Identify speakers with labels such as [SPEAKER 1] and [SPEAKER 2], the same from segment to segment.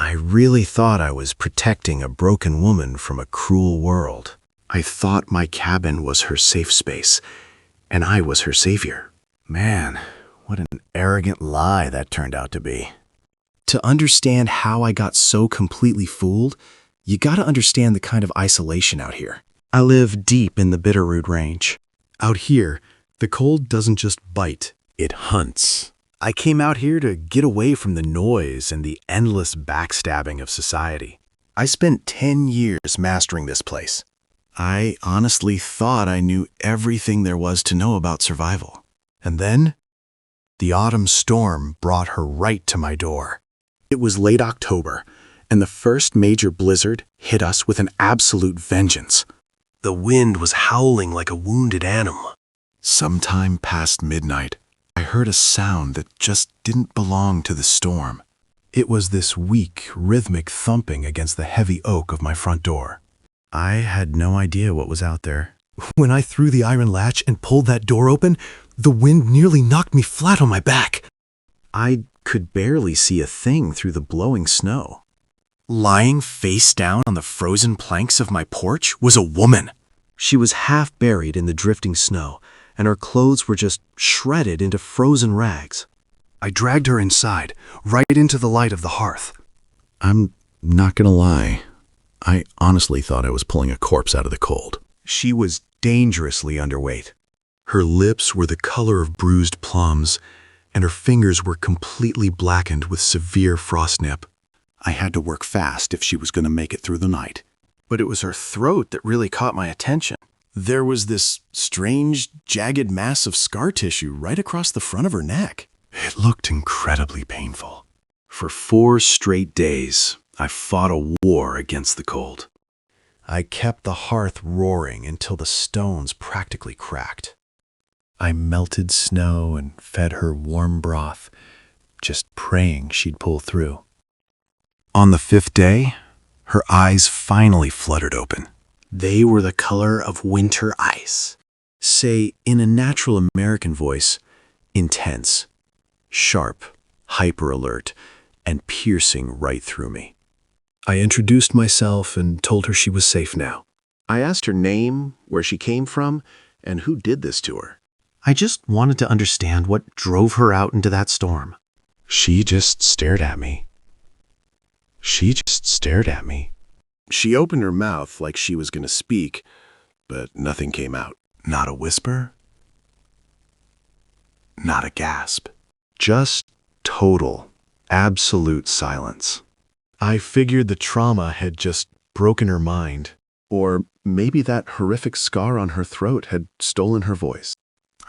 [SPEAKER 1] I really thought I was protecting a broken woman from a cruel world. I thought my cabin was her safe space, and I was her savior. Man, what an arrogant lie that turned out to be. To understand how I got so completely fooled, you gotta understand the kind of isolation out here. I live deep in the Bitterroot Range. Out here, the cold doesn't just bite, it hunts. I came out here to get away from the noise and the endless backstabbing of society. I spent 10 years mastering this place. I honestly thought I knew everything there was to know about survival. And then, the autumn storm brought her right to my door. It was late October, and the first major blizzard hit us with an absolute vengeance. The wind was howling like a wounded animal. Sometime past midnight, I heard a sound that just didn't belong to the storm. It was this weak, rhythmic thumping against the heavy oak of my front door. I had no idea what was out there. When I threw the iron latch and pulled that door open, the wind nearly knocked me flat on my back. I could barely see a thing through the blowing snow. Lying face down on the frozen planks of my porch was a woman. She was half buried in the drifting snow, and her clothes were just shredded into frozen rags. I dragged her inside, right into the light of the hearth. I'm not gonna lie. I honestly thought I was pulling a corpse out of the cold. She was dangerously underweight. Her lips were the color of bruised plums, and her fingers were completely blackened with severe frostnip. I had to work fast if she was going to make it through the night. But it was her throat that really caught my attention. There was this strange, jagged mass of scar tissue right across the front of her neck. It looked incredibly painful. For 4 straight days, I fought a war against the cold. I kept the hearth roaring until the stones practically cracked. I melted snow and fed her warm broth, just praying she'd pull through. On the 5th day, her eyes finally fluttered open. They were the color of winter ice. Say, in a natural American voice, intense, sharp, hyper-alert, and piercing right through me. I introduced myself and told her she was safe now. I asked her name, where she came from, and who did this to her. I just wanted to understand what drove her out into that storm. She just stared at me. She opened her mouth like she was going to speak, but nothing came out. Not a whisper. Not a gasp. Just total, absolute silence. I figured the trauma had just broken her mind, or maybe that horrific scar on her throat had stolen her voice.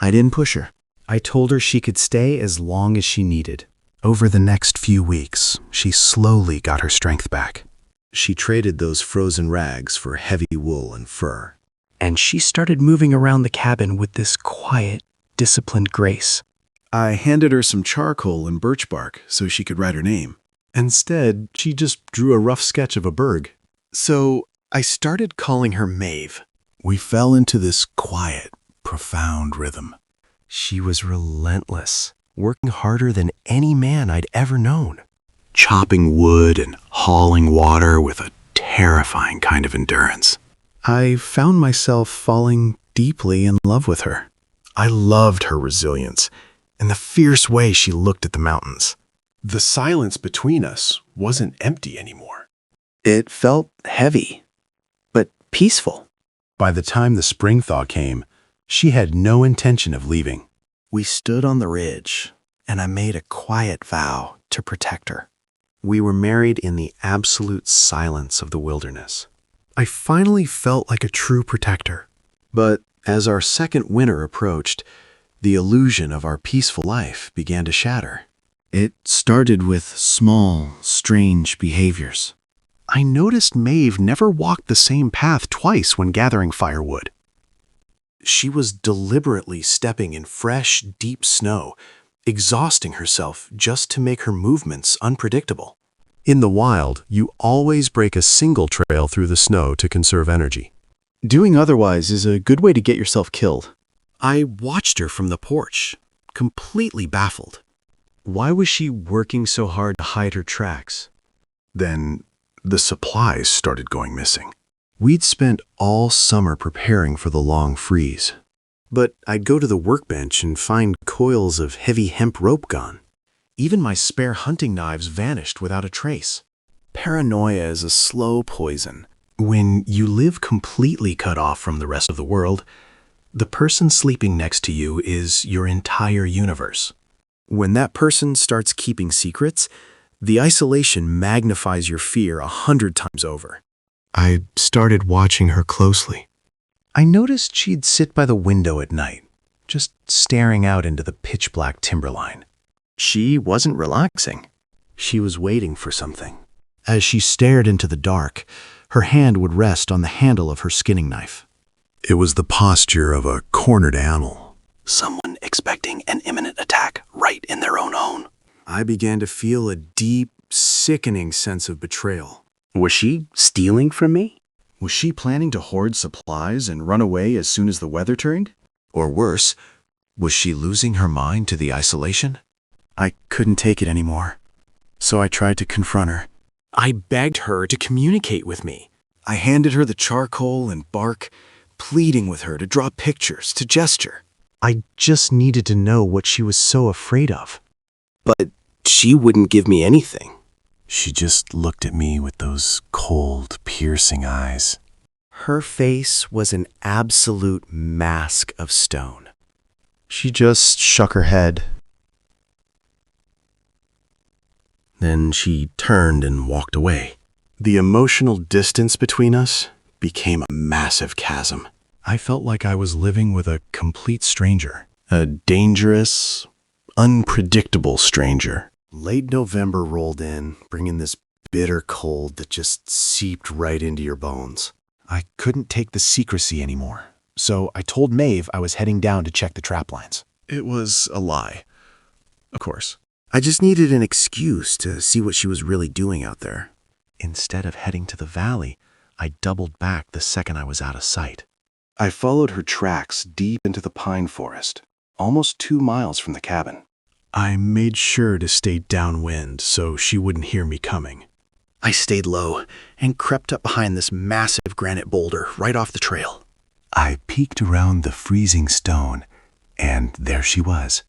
[SPEAKER 1] I didn't push her. I told her she could stay as long as she needed. Over the next few weeks, she slowly got her strength back. She traded those frozen rags for heavy wool and fur. And she started moving around the cabin with this quiet, disciplined grace. I handed her some charcoal and birch bark so she could write her name. Instead, she just drew a rough sketch of a berg. So I started calling her Maeve. We fell into this quiet, profound rhythm. She was relentless, working harder than any man I'd ever known. Chopping wood and hauling water with a terrifying kind of endurance. I found myself falling deeply in love with her. I loved her resilience and the fierce way she looked at the mountains. The silence between us wasn't empty anymore. It felt heavy, but peaceful. By the time the spring thaw came, she had no intention of leaving. We stood on the ridge, and I made a quiet vow to protect her. We were married in the absolute silence of the wilderness. I finally felt like a true protector. But as our second winter approached, the illusion of our peaceful life began to shatter. It started with small, strange behaviors. I noticed Maeve never walked the same path twice when gathering firewood. She was deliberately stepping in fresh, deep snow, exhausting herself just to make her movements unpredictable. In the wild, you always break a single trail through the snow to conserve energy. Doing otherwise is a good way to get yourself killed. I watched her from the porch, completely baffled. Why was she working so hard to hide her tracks? Then the supplies started going missing. We'd spent all summer preparing for the long freeze. But I'd go to the workbench and find coils of heavy hemp rope gone. Even my spare hunting knives vanished without a trace. Paranoia is a slow poison. When you live completely cut off from the rest of the world, the person sleeping next to you is your entire universe. When that person starts keeping secrets, the isolation magnifies your fear 100 times over. I started watching her closely. I noticed she'd sit by the window at night, just staring out into the pitch-black timberline. She wasn't relaxing. She was waiting for something. As she stared into the dark, her hand would rest on the handle of her skinning knife. It was the posture of a cornered animal, someone expecting an imminent attack right in their own home. I began to feel a deep, sickening sense of betrayal. Was she stealing from me? Was she planning to hoard supplies and run away as soon as the weather turned? Or worse, was she losing her mind to the isolation? I couldn't take it anymore, so I tried to confront her. I begged her to communicate with me. I handed her the charcoal and bark, pleading with her to draw pictures, to gesture. I just needed to know what she was so afraid of. But she wouldn't give me anything. She just looked at me with those cold, piercing eyes. Her face was an absolute mask of stone. She just shook her head. Then she turned and walked away. The emotional distance between us became a massive chasm. I felt like I was living with a complete stranger. A dangerous, unpredictable stranger. Late November rolled in, bringing this bitter cold that just seeped right into your bones. I couldn't take the secrecy anymore, so I told Maeve I was heading down to check the trap lines. It was a lie, of course. I just needed an excuse to see what she was really doing out there. Instead of heading to the valley, I doubled back the second I was out of sight. I followed her tracks deep into the pine forest, almost 2 miles from the cabin. I made sure to stay downwind so she wouldn't hear me coming. I stayed low and crept up behind this massive granite boulder right off the trail. I peeked around the freezing stone, and there she was.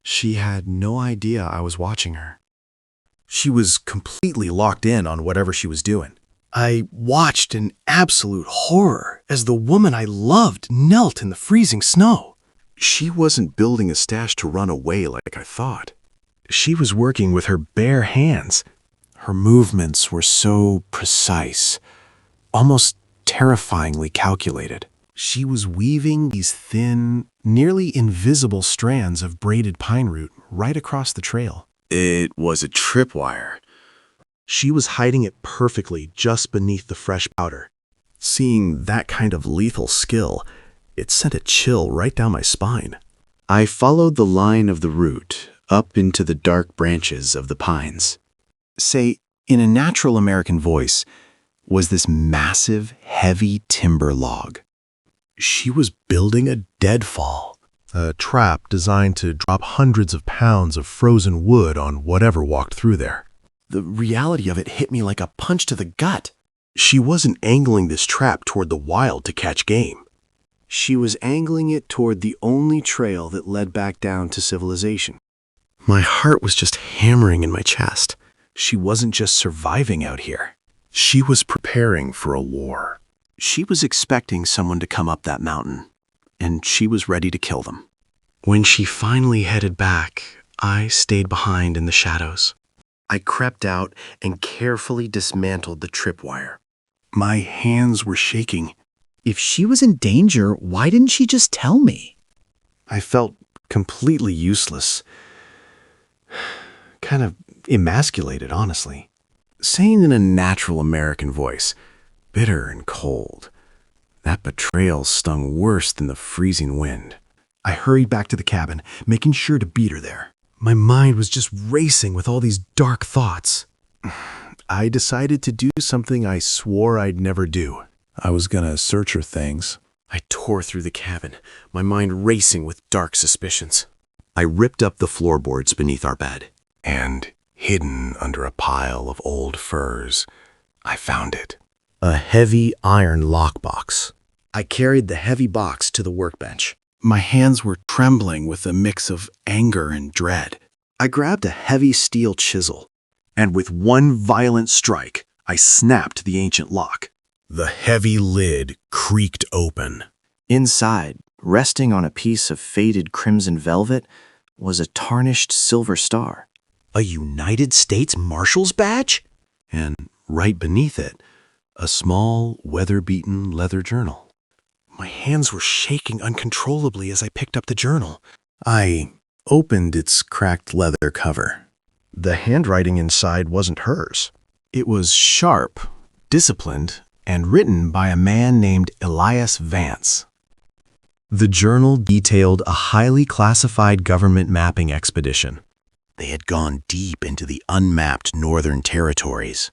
[SPEAKER 1] She had no idea I was watching her. She was completely locked in on whatever she was doing. I watched in absolute horror as the woman I loved knelt in the freezing snow. She wasn't building a stash to run away like I thought. She was working with her bare hands. Her movements were so precise, almost terrifyingly calculated. She was weaving these thin, nearly invisible strands of braided pine root right across the trail. It was a tripwire. She was hiding it perfectly just beneath the fresh powder. Seeing that kind of lethal skill, it sent a chill right down my spine. I followed the line of the root up into the dark branches of the pines. Say, in a natural American voice, was this massive, heavy timber log. She was building a deadfall, a trap designed to drop hundreds of pounds of frozen wood on whatever walked through there. The reality of it hit me like a punch to the gut. She wasn't angling this trap toward the wild to catch game. She was angling it toward the only trail that led back down to civilization. My heart was just hammering in my chest. She wasn't just surviving out here. She was preparing for a war. She was expecting someone to come up that mountain, and she was ready to kill them. When she finally headed back, I stayed behind in the shadows. I crept out and carefully dismantled the tripwire. My hands were shaking.
[SPEAKER 2] If she was in danger, why didn't she just tell me?
[SPEAKER 1] I felt completely useless. Kind of emasculated, honestly. Saying in a natural American voice, bitter and cold. That betrayal stung worse than the freezing wind. I hurried back to the cabin, making sure to beat her there. My mind was just racing with all these dark thoughts. I decided to do something I swore I'd never do. I was gonna search her things. I tore through the cabin, my mind racing with dark suspicions. I ripped up the floorboards beneath our bed. And hidden under a pile of old furs. I found it.
[SPEAKER 2] A heavy iron lockbox. I carried the heavy box to the workbench. My hands were trembling with a mix of anger and dread. I grabbed a heavy steel chisel, and with one violent strike, I snapped the ancient lock.
[SPEAKER 1] The heavy lid creaked open.
[SPEAKER 2] Inside, resting on a piece of faded crimson velvet, was a tarnished silver star.
[SPEAKER 1] A United States Marshal's badge? And right beneath it, a small, weather-beaten leather journal. My hands were shaking uncontrollably as I picked up the journal. I opened its cracked leather cover. The handwriting inside wasn't hers. It was sharp, disciplined, and written by a man named Elias Vance. The journal detailed a highly classified government mapping expedition. They had gone deep into the unmapped northern territories.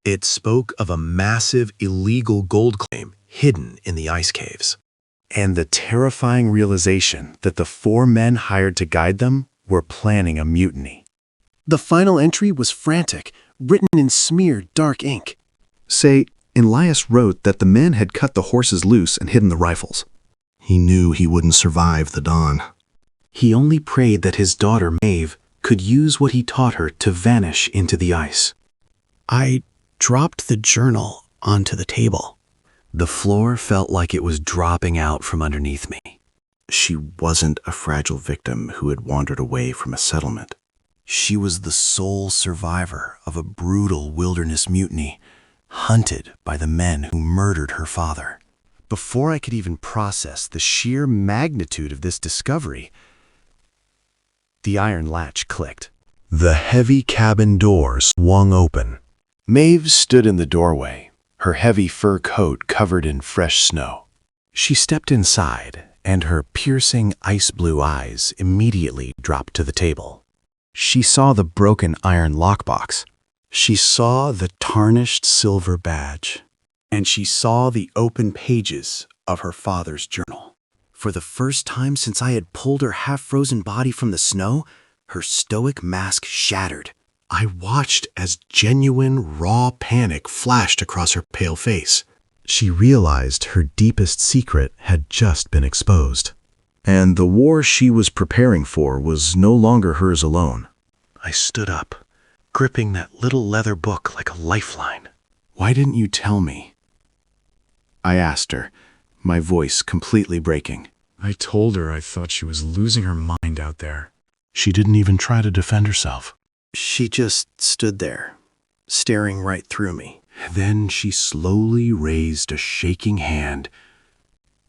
[SPEAKER 1] It spoke of a massive illegal gold claim hidden in the ice caves, and the terrifying realization that the 4 men hired to guide them were planning a mutiny. The final entry was frantic, written in smeared dark ink.
[SPEAKER 3] Say, Elias wrote that the men had cut the horses loose and hidden the rifles.
[SPEAKER 1] He knew he wouldn't survive the dawn. He only prayed that his daughter Maeve could use what he taught her to vanish into the ice. I dropped the journal onto the table. The floor felt like it was dropping out from underneath me. She wasn't a fragile victim who had wandered away from a settlement. She was the sole survivor of a brutal wilderness mutiny, hunted by the men who murdered her father. Before I could even process the sheer magnitude of this discovery, the iron latch clicked. The heavy cabin door swung open. Maeve stood in the doorway, her heavy fur coat covered in fresh snow. She stepped inside, and her piercing ice-blue eyes immediately dropped to the table. She saw the broken iron lockbox. She saw the tarnished silver badge. And she saw the open pages of her father's journal. For the first time since I had pulled her half-frozen body from the snow, her stoic mask shattered. I watched as genuine, raw panic flashed across her pale face. She realized her deepest secret had just been exposed. And the war she was preparing for was no longer hers alone. I stood up, gripping that little leather book like a lifeline. "Why didn't you tell me?" I asked her, my voice completely breaking.
[SPEAKER 4] I told her I thought she was losing her mind out there.
[SPEAKER 1] She didn't even try to defend herself.
[SPEAKER 2] She just stood there, staring right through me.
[SPEAKER 1] Then she slowly raised a shaking hand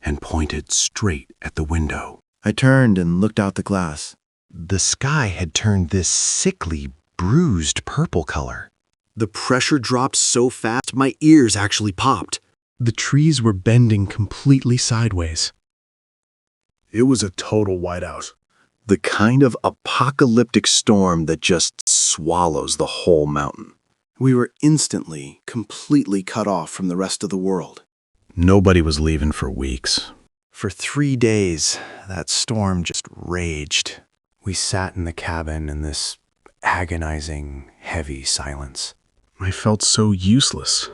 [SPEAKER 1] and pointed straight at the window.
[SPEAKER 2] I turned and looked out the glass.
[SPEAKER 1] The sky had turned this sickly, bruised purple color.
[SPEAKER 2] The pressure dropped so fast my ears actually popped.
[SPEAKER 1] The trees were bending completely sideways.
[SPEAKER 3] It was a total whiteout.
[SPEAKER 2] The kind of apocalyptic storm that just swallows the whole mountain. We were instantly, completely cut off from the rest of the world.
[SPEAKER 1] Nobody was leaving for weeks.
[SPEAKER 2] For 3 days, that storm just raged. We sat in the cabin in this agonizing, heavy silence.
[SPEAKER 3] I felt so useless.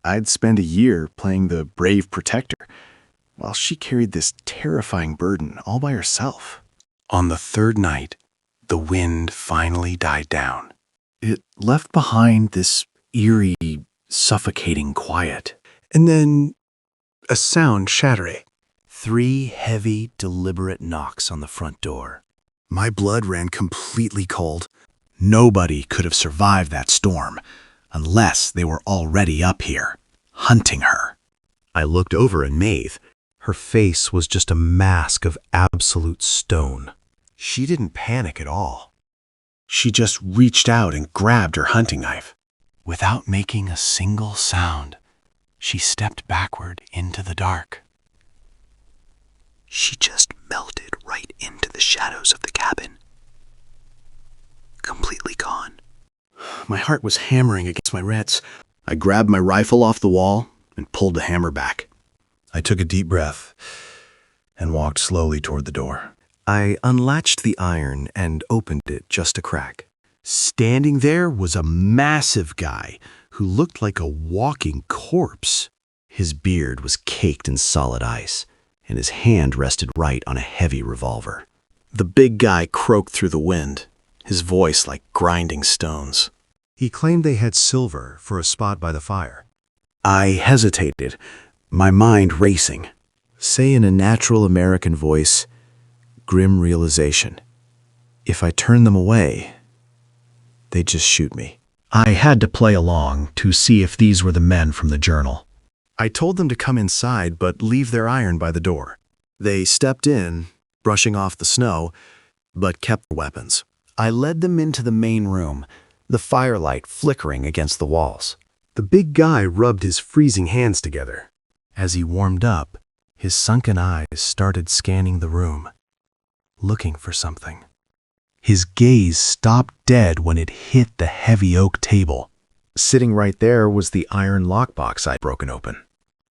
[SPEAKER 2] I'd spent a year playing the brave protector, while she carried this terrifying burden all by herself.
[SPEAKER 1] On the 3rd night, the wind finally died down.
[SPEAKER 2] It left behind this eerie, suffocating quiet. And then a sound shattered.
[SPEAKER 1] 3 heavy, deliberate knocks on the front door. My blood ran completely cold. Nobody could have survived that storm unless they were already up here, hunting her. I looked over at Maeve. Her face was just a mask of absolute stone. She didn't panic at all. She just reached out and grabbed her hunting knife. Without making a single sound, she stepped backward into the dark.
[SPEAKER 2] She just melted right into the shadows of the cabin. Completely gone.
[SPEAKER 1] My heart was hammering against my ribs. I grabbed my rifle off the wall and pulled the hammer back. I took a deep breath and walked slowly toward the door. I unlatched the iron and opened it just a crack.
[SPEAKER 2] Standing there was a massive guy who looked like a walking corpse. His beard was caked in solid ice, and his hand rested right on a heavy revolver. The big guy croaked through the wind, his voice like grinding stones.
[SPEAKER 3] He claimed they had silver for a spot by the fire.
[SPEAKER 2] I hesitated, my mind racing. Say in a natural American voice, grim realization. If I turn them away, they'd just shoot me.
[SPEAKER 5] I had to play along to see if these were the men from the journal.
[SPEAKER 2] I told them to come inside but leave their iron by the door. They stepped in, brushing off the snow, but kept their weapons. I led them into the main room, the firelight flickering against the walls. The big guy rubbed his freezing hands together. As he warmed up, his sunken eyes started scanning the room, looking for something. His gaze stopped dead when it hit the heavy oak table. Sitting right there was the iron lockbox I'd broken open.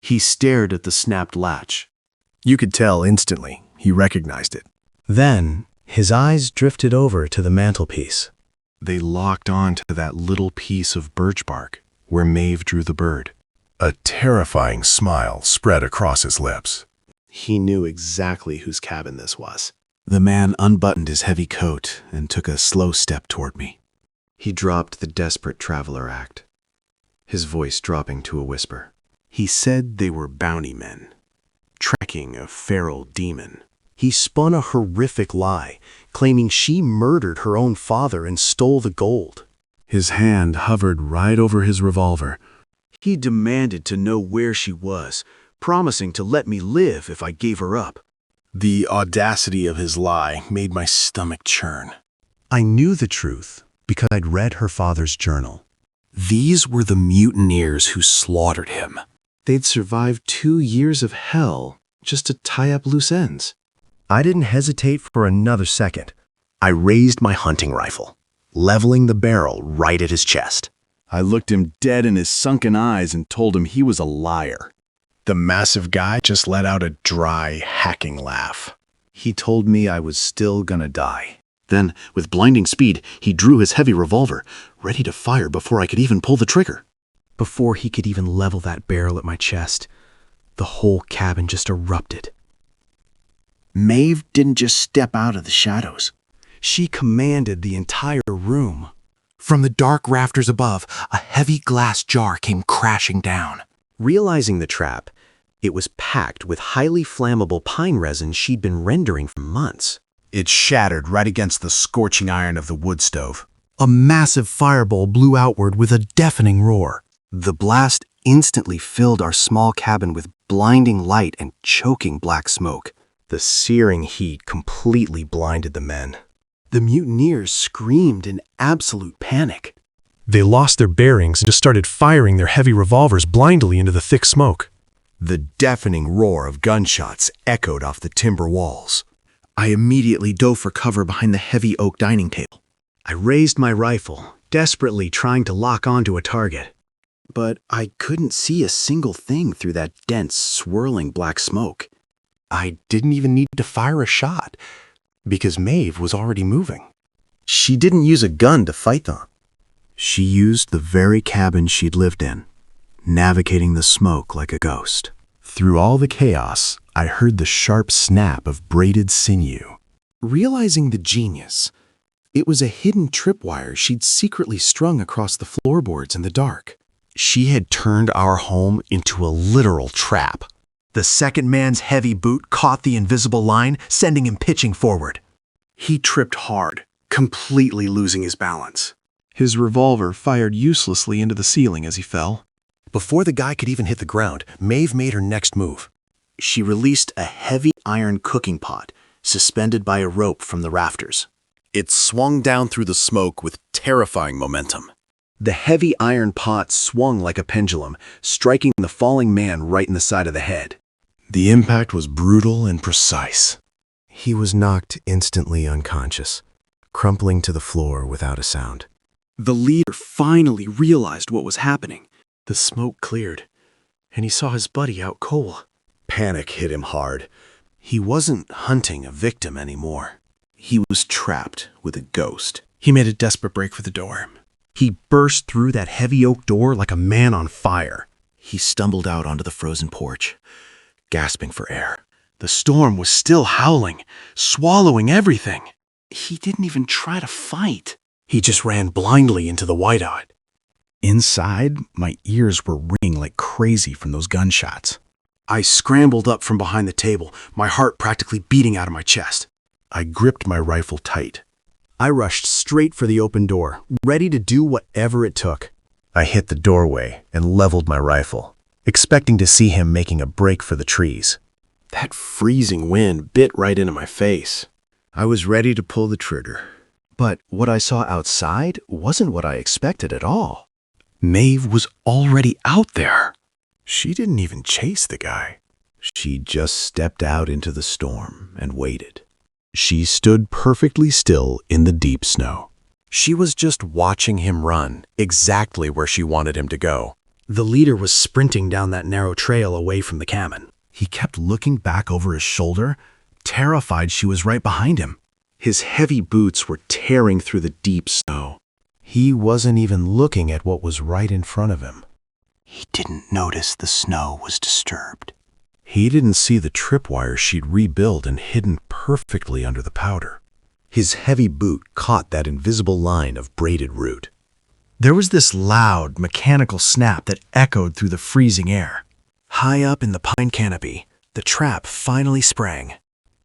[SPEAKER 2] He stared at the snapped latch. You could tell instantly he recognized it. Then, his eyes drifted over to the mantelpiece.
[SPEAKER 1] They locked on to that little piece of birch bark where Maeve drew the bird. A terrifying smile spread across his lips.
[SPEAKER 2] He knew exactly whose cabin this was. The man unbuttoned his heavy coat and took a slow step toward me. He dropped the desperate traveler act, his voice dropping to a whisper. He said they were bounty men, tracking a feral demon. He spun a horrific lie, claiming she murdered her own father and stole the gold.
[SPEAKER 1] His hand hovered right over his revolver.
[SPEAKER 2] He demanded to know where she was, promising to let me live if I gave her up. The audacity of his lie made my stomach churn.
[SPEAKER 1] I knew the truth because I'd read her father's journal.
[SPEAKER 2] These were the mutineers who slaughtered him. They'd survived 2 years of hell just to tie up loose ends.
[SPEAKER 5] I didn't hesitate for another second.
[SPEAKER 2] I raised my hunting rifle, leveling the barrel right at his chest. I looked him dead in his sunken eyes and told him he was a liar. The massive guy just let out a dry, hacking laugh. He told me I was still gonna die. Then, with blinding speed, he drew his heavy revolver, ready to fire before I could even pull the trigger. Before he could even level that barrel at my chest, the whole cabin just erupted. Maeve didn't just step out of the shadows. She commanded the entire room. From the dark rafters above, a heavy glass jar came crashing down. Realizing the trap, it was packed with highly flammable pine resin she'd been rendering for months. It shattered right against the scorching iron of the wood stove. A massive fireball blew outward with a deafening roar. The blast instantly filled our small cabin with blinding light and choking black smoke. The searing heat completely blinded the men. The mutineers screamed in absolute panic.
[SPEAKER 6] They lost their bearings and just started firing their heavy revolvers blindly into the thick smoke.
[SPEAKER 2] The deafening roar of gunshots echoed off the timber walls. I immediately dove for cover behind the heavy oak dining table. I raised my rifle, desperately trying to lock onto a target. But I couldn't see a single thing through that dense, swirling black smoke. I didn't even need to fire a shot, because Maeve was already moving. She didn't use a gun to fight them. She used the very cabin she'd lived in, navigating the smoke like a ghost. Through all the chaos, I heard the sharp snap of braided sinew. Realizing the genius, it was a hidden tripwire she'd secretly strung across the floorboards in the dark. She had turned our home into a literal trap. The second man's heavy boot caught the invisible line, sending him pitching forward. He tripped hard, completely losing his balance. His revolver fired uselessly into the ceiling as he fell. Before the guy could even hit the ground, Maeve made her next move. She released a heavy iron cooking pot, suspended by a rope from the rafters. It swung down through the smoke with terrifying momentum. The heavy iron pot swung like a pendulum, striking the falling man right in the side of the head. The impact was brutal and precise. He was knocked instantly unconscious, crumpling to the floor without a sound. The leader finally realized what was happening. The smoke cleared, and he saw his buddy out cold. Panic hit him hard. He wasn't hunting a victim anymore. He was trapped with a ghost. He made a desperate break for the door.
[SPEAKER 5] He burst through that heavy oak door like a man on fire.
[SPEAKER 2] He stumbled out onto the frozen porch, gasping for air. The storm was still howling, swallowing everything. He didn't even try to fight. He just ran blindly into the whiteout.
[SPEAKER 5] Inside, my ears were ringing like crazy from those gunshots.
[SPEAKER 2] I scrambled up from behind the table, my heart practically beating out of my chest.
[SPEAKER 5] I gripped my rifle tight. I rushed straight for the open door, ready to do whatever it took. I hit the doorway and leveled my rifle, expecting to see him making a break for the trees.
[SPEAKER 2] That freezing wind bit right into my face.
[SPEAKER 5] I was ready to pull the trigger. But what I saw outside wasn't what I expected at all.
[SPEAKER 2] Maeve was already out there. She didn't even chase the guy.
[SPEAKER 5] She just stepped out into the storm and waited. She stood perfectly still in the deep snow.
[SPEAKER 1] She was just watching him run, exactly where she wanted him to go.
[SPEAKER 5] The leader was sprinting down that narrow trail away from the cabin. He kept looking back over his shoulder, terrified she was right behind him.
[SPEAKER 2] His heavy boots were tearing through the deep snow.
[SPEAKER 5] He wasn't even looking at what was right in front of him.
[SPEAKER 2] He didn't notice the snow was disturbed.
[SPEAKER 5] He didn't see the tripwire she'd rebuilt and hidden perfectly under the powder. His heavy boot caught that invisible line of braided root. There was this loud, mechanical snap that echoed through the freezing air.
[SPEAKER 2] High up in the pine canopy, the trap finally sprang.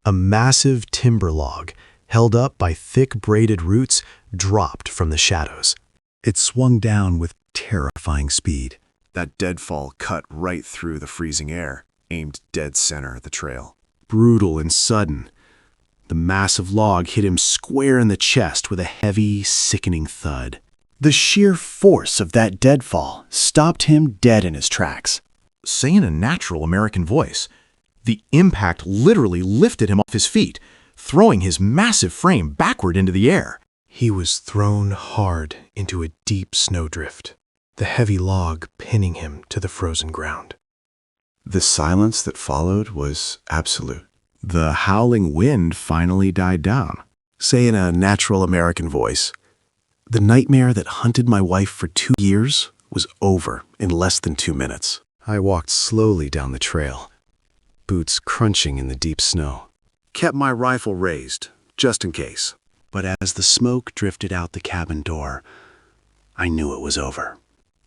[SPEAKER 5] A massive timber log, held up by thick braided roots, dropped from the shadows. It swung down with terrifying speed.
[SPEAKER 3] That deadfall cut right through the freezing air, aimed dead center at the trail.
[SPEAKER 2] Brutal and sudden, the massive log hit him square in the chest with a heavy, sickening thud. The sheer force of that deadfall stopped him dead in his tracks.
[SPEAKER 3] Say in a natural American voice, the impact literally lifted him off his feet, throwing his massive frame backward into the air.
[SPEAKER 5] He was thrown hard into a deep snowdrift, the heavy log pinning him to the frozen ground.
[SPEAKER 3] The silence that followed was absolute. The howling wind finally died down.
[SPEAKER 2] Say in a natural American voice, the nightmare that hunted my wife for 2 years was over in less than 2 minutes.
[SPEAKER 1] I walked slowly down the trail, boots crunching in the deep snow.
[SPEAKER 2] Kept my rifle raised, just in case. But as the smoke drifted out the cabin door, I knew it was over.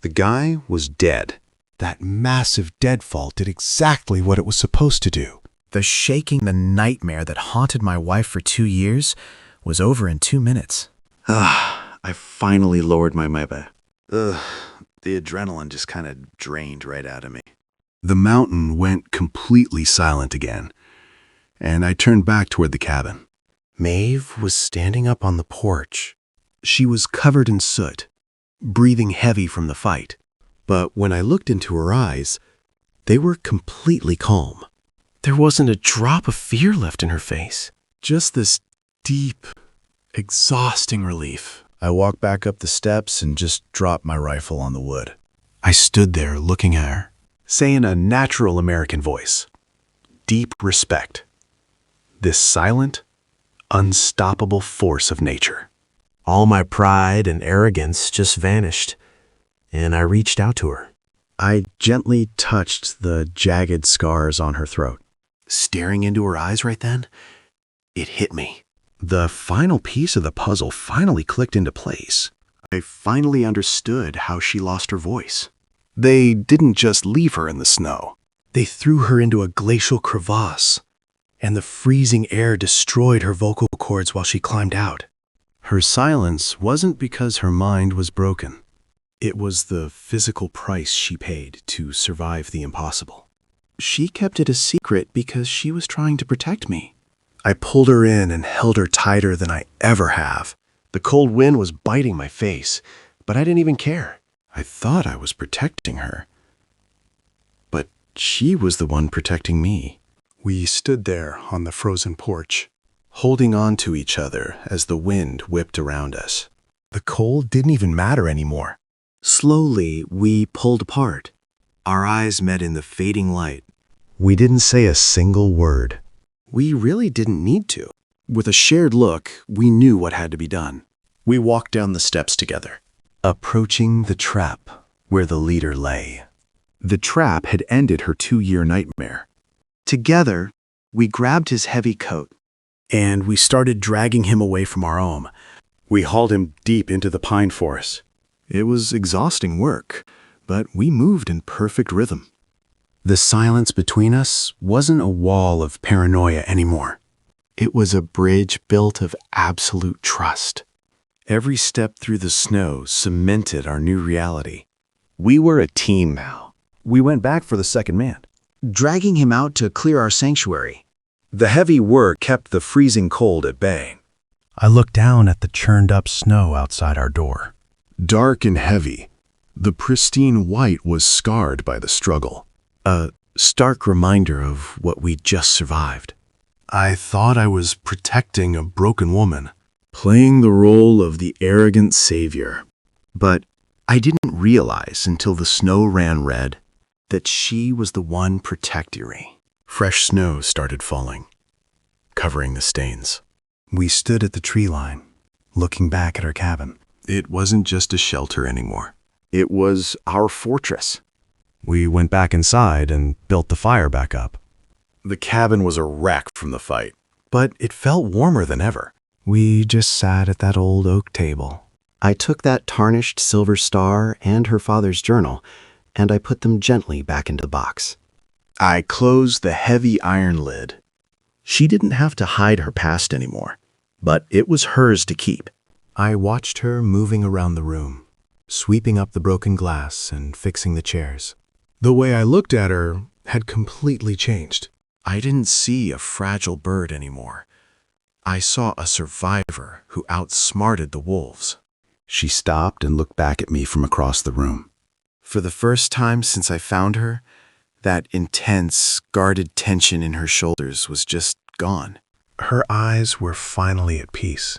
[SPEAKER 1] The guy was dead.
[SPEAKER 5] That massive deadfall did exactly what it was supposed to do. The nightmare that haunted my wife for 2 years was over in 2 minutes.
[SPEAKER 2] I finally lowered my Maeve.
[SPEAKER 3] The adrenaline just kind of drained right out of me.
[SPEAKER 2] The mountain went completely silent again, and I turned back toward the cabin.
[SPEAKER 1] Maeve was standing up on the porch.
[SPEAKER 2] She was covered in soot, breathing heavy from the fight.
[SPEAKER 1] But when I looked into her eyes, they were completely calm. There wasn't a drop of fear left in her face.
[SPEAKER 2] Just this deep, exhausting relief.
[SPEAKER 5] I walked back up the steps and just dropped my rifle on the wood.
[SPEAKER 2] I stood there looking at her, saying in a natural American voice, deep respect. This silent, unstoppable force of nature.
[SPEAKER 1] All my pride and arrogance just vanished, and I reached out to her.
[SPEAKER 5] I gently touched the jagged scars on her throat.
[SPEAKER 2] Staring into her eyes right then, it hit me. The final piece of the puzzle finally clicked into place. I finally understood how she lost her voice. They didn't just leave her in the snow. They threw her into a glacial crevasse, and the freezing air destroyed her vocal cords while she climbed out. Her silence wasn't because her mind was broken. It was the physical price she paid to survive the impossible. She kept it a secret because she was trying to protect me. I pulled her in and held her tighter than I ever have. The cold wind was biting my face, but I didn't even care. I thought I was protecting her. But she was the one protecting me. We stood there on the frozen porch, holding on to each other as the wind whipped around us.
[SPEAKER 5] The cold didn't even matter anymore.
[SPEAKER 2] Slowly, we pulled apart. Our eyes met in the fading light.
[SPEAKER 5] We didn't say a single word.
[SPEAKER 2] We really didn't need to. With a shared look, we knew what had to be done. We walked down the steps together, approaching the trap where the leader lay. The trap had ended her 2-year nightmare. Together, we grabbed his heavy coat, and we started dragging him away from our home. We hauled him deep into the pine forest. It was exhausting work, but we moved in perfect rhythm. The silence between us wasn't a wall of paranoia anymore. It was a bridge built of absolute trust. Every step through the snow cemented our new reality. We were a team now.
[SPEAKER 5] We went back for the second man.
[SPEAKER 2] Dragging him out to clear our sanctuary.
[SPEAKER 5] The heavy work kept the freezing cold at bay.
[SPEAKER 6] I looked down at the churned-up snow outside our door.
[SPEAKER 1] Dark and heavy, the pristine white was scarred by the struggle.
[SPEAKER 2] A stark reminder of what we'd just survived.
[SPEAKER 1] I thought I was protecting a broken woman,
[SPEAKER 2] Playing the role of the arrogant savior. But I didn't realize until the snow ran red that she was the one protecting me.
[SPEAKER 1] Fresh snow started falling, covering the stains.
[SPEAKER 6] We stood at the tree line, looking back at our cabin.
[SPEAKER 1] It wasn't just a shelter anymore.
[SPEAKER 2] It was our fortress.
[SPEAKER 3] We went back inside and built the fire back up.
[SPEAKER 5] The cabin was a wreck from the fight, but it felt warmer than ever.
[SPEAKER 6] We just sat at that old oak table.
[SPEAKER 2] I took that tarnished silver star and her father's journal, and I put them gently back into the box. I closed the heavy iron lid. She didn't have to hide her past anymore, but it was hers to keep.
[SPEAKER 1] I watched her moving around the room, sweeping up the broken glass and fixing the chairs. The way I looked at her had completely changed. I didn't see a fragile bird anymore. I saw a survivor who outsmarted the wolves.
[SPEAKER 2] She stopped and looked back at me from across the room. For the first time since I found her, that intense, guarded tension in her shoulders was just gone.
[SPEAKER 6] Her eyes were finally at peace.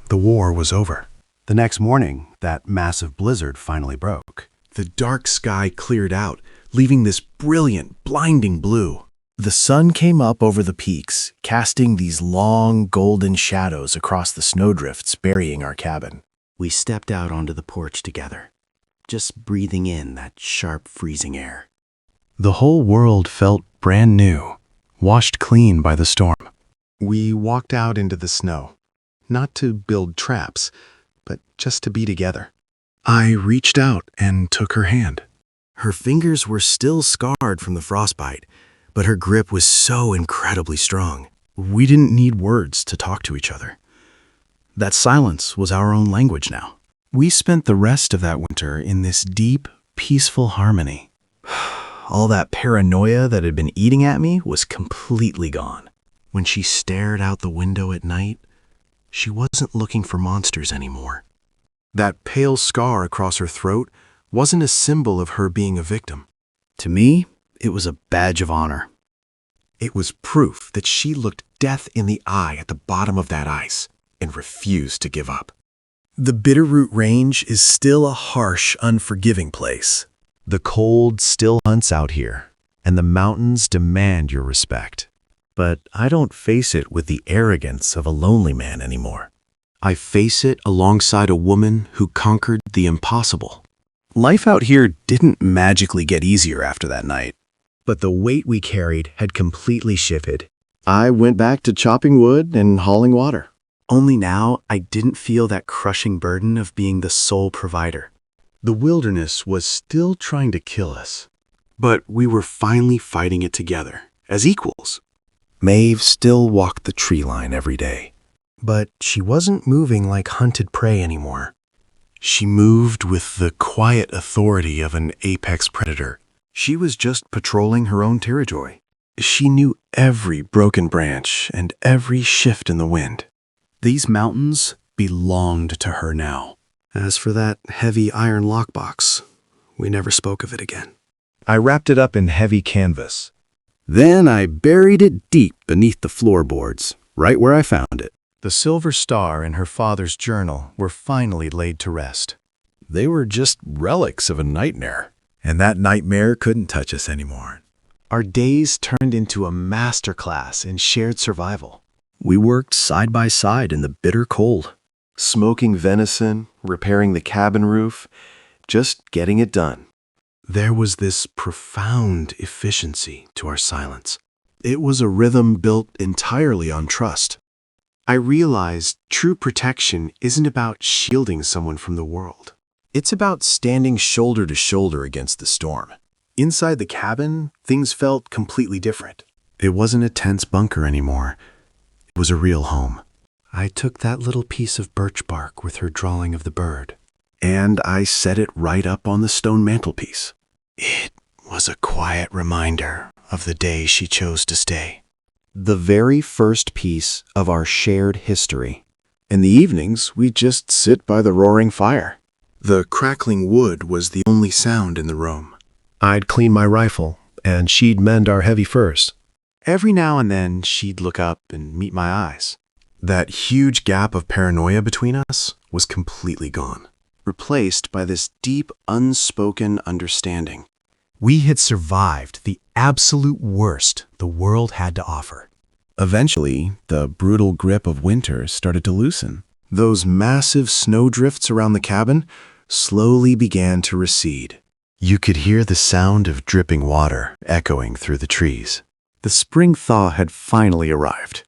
[SPEAKER 6] The war was over.
[SPEAKER 2] The next morning, that massive blizzard finally broke.
[SPEAKER 1] The dark sky cleared out, leaving this brilliant, blinding blue.
[SPEAKER 2] The sun came up over the peaks, casting these long, golden shadows across the snowdrifts burying our cabin. We stepped out onto the porch together, just breathing in that sharp, freezing air.
[SPEAKER 6] The whole world felt brand new, washed clean by the storm.
[SPEAKER 1] We walked out into the snow, not to build traps, but just to be together. I reached out and took her hand.
[SPEAKER 2] Her fingers were still scarred from the frostbite, but her grip was so incredibly strong. We didn't need words to talk to each other. That silence was our own language now.
[SPEAKER 6] We spent the rest of that winter in this deep, peaceful harmony.
[SPEAKER 2] All that paranoia that had been eating at me was completely gone. When she stared out the window at night, she wasn't looking for monsters anymore.
[SPEAKER 1] That pale scar across her throat wasn't a symbol of her being a victim.
[SPEAKER 2] To me, it was a badge of honor.
[SPEAKER 1] It was proof that she looked death in the eye at the bottom of that ice and refused to give up.
[SPEAKER 2] The Bitterroot Range is still a harsh, unforgiving place.
[SPEAKER 3] The cold still hunts out here, and the mountains demand your respect.
[SPEAKER 2] But I don't face it with the arrogance of a lonely man anymore.
[SPEAKER 1] I face it alongside a woman who conquered the impossible.
[SPEAKER 2] Life out here didn't magically get easier after that night, but the weight we carried had completely shifted. I went back to chopping wood and hauling water. Only now I didn't feel that crushing burden of being the sole provider.
[SPEAKER 1] The wilderness was still trying to kill us, but we were finally fighting it together, as equals.
[SPEAKER 2] Maeve still walked the tree line every day,
[SPEAKER 6] But she wasn't moving like hunted prey anymore.
[SPEAKER 1] She moved with the quiet authority of an apex predator.
[SPEAKER 2] she was just patrolling her own territory.
[SPEAKER 1] She knew every broken branch and every shift in the wind.
[SPEAKER 2] These mountains belonged to her now. As for that heavy iron lockbox, we never spoke of it again.
[SPEAKER 5] I wrapped it up in heavy canvas.
[SPEAKER 2] Then I buried it deep beneath the floorboards, right where I found it.
[SPEAKER 3] The silver star and her father's journal were finally laid to rest.
[SPEAKER 5] They were just relics of a nightmare, and that nightmare couldn't touch us anymore.
[SPEAKER 2] Our days turned into a masterclass in shared survival. We worked side by side in the bitter cold.
[SPEAKER 1] Smoking venison, repairing the cabin roof, just getting it done.
[SPEAKER 5] There was this profound efficiency to our silence. It was a rhythm built entirely on trust.
[SPEAKER 1] I realized true protection isn't about shielding someone from the world.
[SPEAKER 5] It's about standing shoulder to shoulder against the storm.
[SPEAKER 1] Inside the cabin, things felt completely different. It wasn't a tense bunker anymore. It was a real home. I took that little piece of birch bark with her drawing of the bird, and I set it right up on the stone mantelpiece. It was a quiet reminder of the day she chose to stay.
[SPEAKER 2] The very first piece of our shared history.
[SPEAKER 1] In the evenings, we'd just sit by the roaring fire. The crackling wood was the only sound in the room.
[SPEAKER 5] I'd clean my rifle, and she'd mend our heavy furs.
[SPEAKER 1] Every now and then, she'd look up and meet my eyes. That huge gap of paranoia between us was completely gone, replaced by this deep, unspoken understanding.
[SPEAKER 5] We had survived the absolute worst the world had to offer.
[SPEAKER 1] Eventually, the brutal grip of winter started to loosen. Those massive snowdrifts around the cabin slowly began to recede. You could hear the sound of dripping water echoing through the trees. The spring thaw had finally arrived.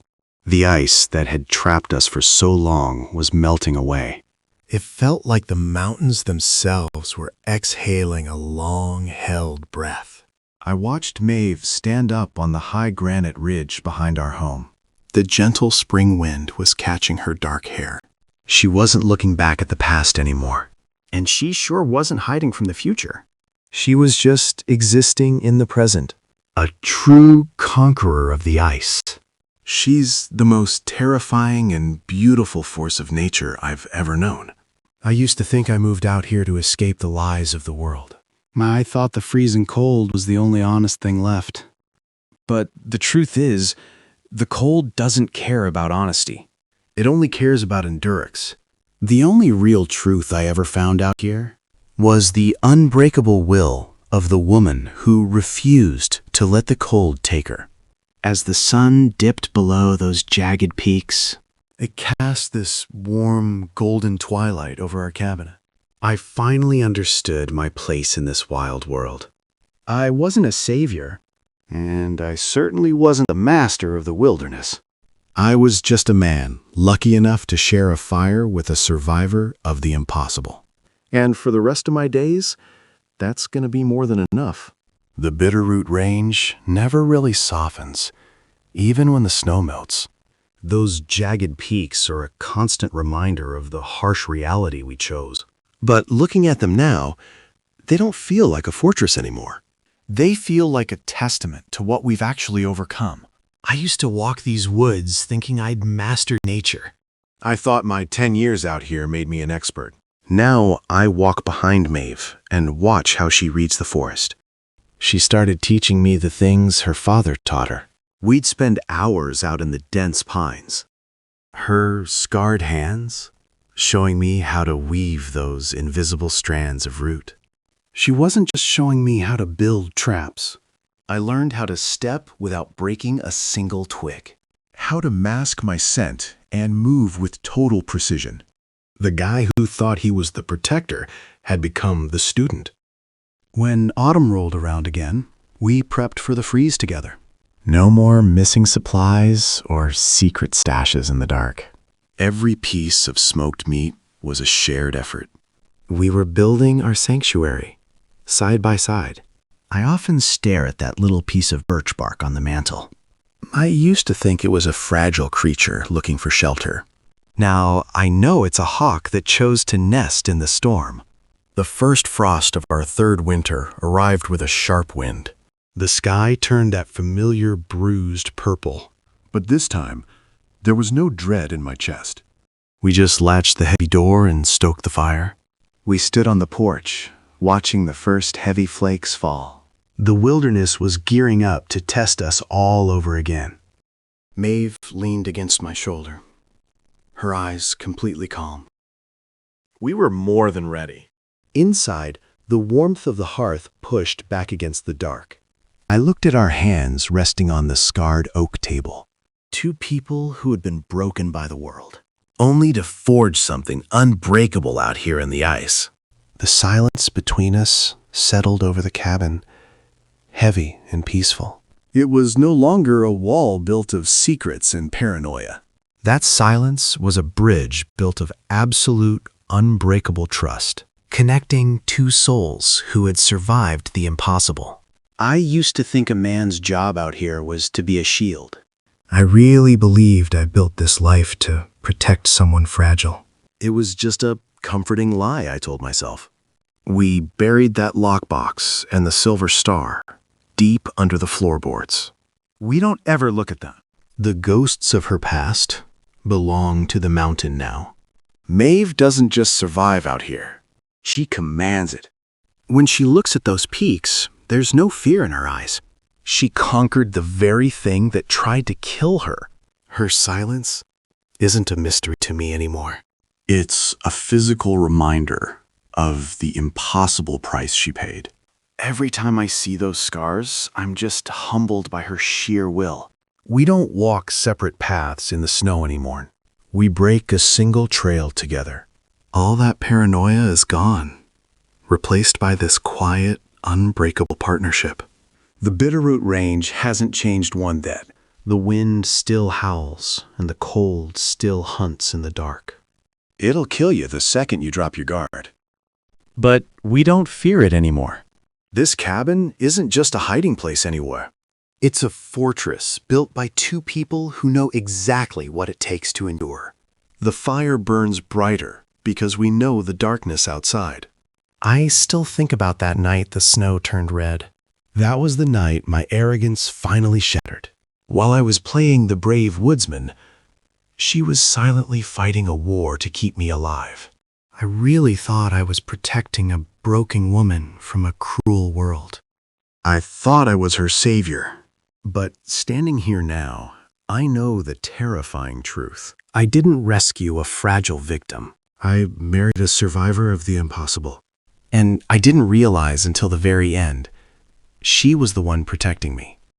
[SPEAKER 1] The ice that had trapped us for so long was melting away.
[SPEAKER 5] It felt like the mountains themselves were exhaling a long-held breath.
[SPEAKER 1] I watched Maeve stand up on the high granite ridge behind our home. The gentle spring wind was catching her dark hair. She wasn't looking back at the past anymore.
[SPEAKER 2] And she sure wasn't hiding from the future.
[SPEAKER 1] She was just existing in the present. A true conqueror of the ice. She's the most terrifying and beautiful force of nature I've ever known.
[SPEAKER 5] I used to think I moved out here to escape the lies of the world.
[SPEAKER 2] I thought the freezing cold was the only honest thing left. But the truth is, the cold doesn't care about honesty.
[SPEAKER 1] It only cares about endurance.
[SPEAKER 2] The only real truth I ever found out here
[SPEAKER 1] Was the unbreakable will of the woman who refused to let the cold take her.
[SPEAKER 2] as the sun dipped below those jagged peaks.
[SPEAKER 1] It cast this warm, golden twilight over our cabin.
[SPEAKER 2] I finally understood my place in this wild world. I wasn't a savior,
[SPEAKER 1] And I certainly wasn't the master of the wilderness.
[SPEAKER 5] I was just a man, lucky enough to share a fire with a survivor of the impossible.
[SPEAKER 1] And for the rest of my days, that's going to be more than enough.
[SPEAKER 5] The Bitterroot Range never really softens, even when the snow melts. Those jagged peaks are a constant reminder of the harsh reality we chose.
[SPEAKER 1] But looking at them now, they don't feel like a fortress anymore. They feel like a testament to what we've actually overcome.
[SPEAKER 5] I used to walk these woods thinking I'd mastered nature.
[SPEAKER 3] I thought my 10 years out here made me an expert.
[SPEAKER 1] Now I walk behind Maeve and watch how she reads the forest.
[SPEAKER 5] She started teaching me the things her father taught her.
[SPEAKER 1] We'd spend hours out in the dense pines. Her scarred hands showing me how to weave those invisible strands of root. She wasn't just showing me how to build traps. I learned how to step without breaking a single twig.
[SPEAKER 3] How to mask my scent and move with total precision.
[SPEAKER 5] The guy who thought he was the protector had become the student.
[SPEAKER 2] When autumn rolled around again, we prepped for the freeze together.
[SPEAKER 5] No more missing supplies or secret stashes in the dark.
[SPEAKER 1] Every piece of smoked meat was a shared effort.
[SPEAKER 2] We were building our sanctuary, side by side. I often stare at that little piece of birch bark on the mantel.
[SPEAKER 1] I used to think it was a fragile creature looking for shelter.
[SPEAKER 2] Now, I know it's a hawk that chose to nest in the storm.
[SPEAKER 5] The first frost of our third winter arrived with a sharp wind. The sky turned that familiar bruised purple.
[SPEAKER 3] But this time, there was no dread in my chest.
[SPEAKER 1] We just latched the heavy door and stoked the fire. We stood on the porch, watching the first heavy flakes fall.
[SPEAKER 2] The wilderness was gearing up to test us all over again.
[SPEAKER 1] Maeve leaned against my shoulder, her eyes completely calm.
[SPEAKER 3] We were more than ready.
[SPEAKER 5] Inside, the warmth of the hearth pushed back against the dark.
[SPEAKER 1] I looked at our hands resting on the scarred oak table.
[SPEAKER 2] two people who had been broken by the world, only to forge something unbreakable out here in the ice.
[SPEAKER 1] The silence between us settled over the cabin, heavy and peaceful.
[SPEAKER 2] It was no longer a wall built of secrets and paranoia.
[SPEAKER 5] That silence was a bridge built of absolute, unbreakable trust, connecting two souls who had survived the impossible.
[SPEAKER 2] I used to think a man's job out here was to be a shield.
[SPEAKER 5] I really believed I built this life to protect someone fragile.
[SPEAKER 2] It was just a comforting lie, I told myself. We buried that lockbox and the silver star deep under the floorboards.
[SPEAKER 3] We don't ever look at them.
[SPEAKER 1] The ghosts of her past belong to the mountain now.
[SPEAKER 2] Maeve doesn't just survive out here. She commands it. When she looks at those peaks, there's no fear in her eyes. She conquered the very thing that tried to kill her.
[SPEAKER 1] Her silence isn't a mystery to me anymore.
[SPEAKER 7] It's a physical reminder of the impossible price she paid.
[SPEAKER 2] Every time I see those scars, I'm just humbled by her sheer will.
[SPEAKER 1] We don't walk separate paths in the snow anymore. We break a single trail together. All that paranoia is gone, replaced by this quiet, unbreakable partnership.
[SPEAKER 2] The Bitterroot Range hasn't changed one bit.
[SPEAKER 1] The wind still howls, and the cold still hunts in the dark.
[SPEAKER 2] It'll kill you the second you drop your guard.
[SPEAKER 3] But we don't fear it anymore.
[SPEAKER 2] This cabin isn't just a hiding place anywhere.
[SPEAKER 1] It's a fortress built by two people who know exactly what it takes to endure. The fire burns brighter because we know the darkness outside. I still think about that night the snow turned red. That was the night my arrogance finally shattered. While I was playing the brave woodsman, she was silently fighting a war to keep me alive. I really thought I was protecting a broken woman from a cruel world. I thought I was her savior. But standing here now, I know the terrifying truth. I didn't rescue a fragile victim. I married a survivor of the impossible. And I didn't realize until the very end, she was the one protecting me.